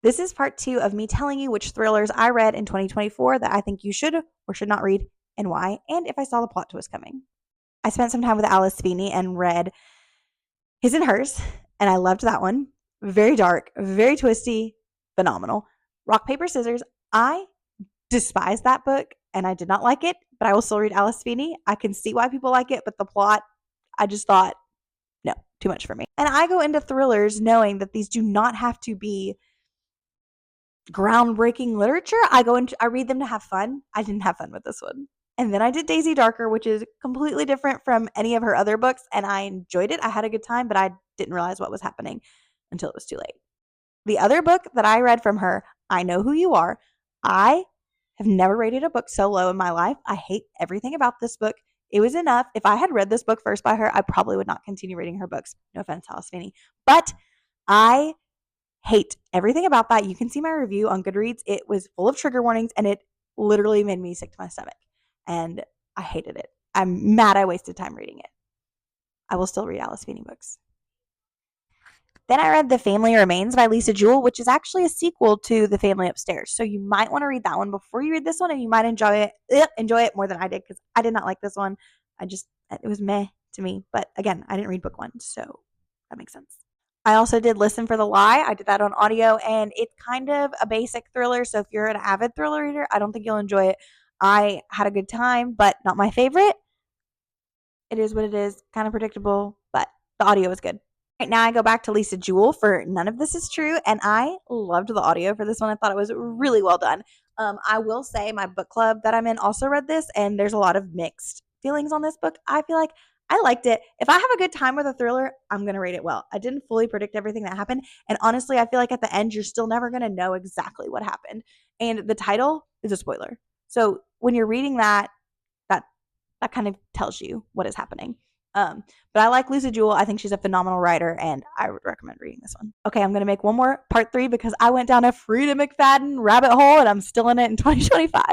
This is part 2 of me telling you which thrillers I read in 2024 that I think you should or should not read and why, and if I saw the plot twist coming. I spent some time with Alice Feeney and read His and Hers, and I loved that one. Very dark, very twisty, phenomenal. Rock, Paper, Scissors. I despise that book and I did not like it, but I will still read Alice Feeney. I can see why people like it, but the plot, I just thought, no, too much for me. And I go into thrillers knowing that these do not have to be groundbreaking literature. I read them to have fun. I didn't have fun with this one. And then I did Daisy Darker, which is completely different from any of her other books, and I enjoyed it. I had a good time, but I didn't realize what was happening until it was too late. The other book that I read from her, I Know Who You Are. I have never rated a book so low in my life. I hate everything about this book. It was enough. If I had read this book first by her, I probably would not continue reading her books. No offense, Alice Feeney. But I hate everything about that. You can see my review on Goodreads. It was full of trigger warnings and it literally made me sick to my stomach. And I hated it. I'm mad I wasted time reading it. I will still read Alice Feeney books. Then I read The Family Remains by Lisa Jewell, which is actually a sequel to The Family Upstairs. So you might want to read that one before you read this one, and you might enjoy it more than I did, because I did not like this one. It was meh to me. But again, I didn't read book 1, so that makes sense. I also did Listen for the Lie. I did that on audio, and it's kind of a basic thriller. So if you're an avid thriller reader, I don't think you'll enjoy it. I had a good time, but not my favorite. It is what it is, kind of predictable, but the audio was good. Right now, I go back to Lisa Jewell for None of This Is True, and I loved the audio for this one. I thought it was really well done. I will say my book club that I'm in also read this, and there's a lot of mixed feelings on this book. I feel like I liked it. If I have a good time with a thriller, I'm going to rate it well. I didn't fully predict everything that happened, and honestly, I feel like at the end, you're still never going to know exactly what happened. And the title is a spoiler. So when you're reading that that kind of tells you what is happening. But I like Lisa Jewell. I think she's a phenomenal writer, and I would recommend reading this one. Okay, I'm going to make one more part 3 because I went down a Frida McFadden rabbit hole, and I'm still in it in 2025.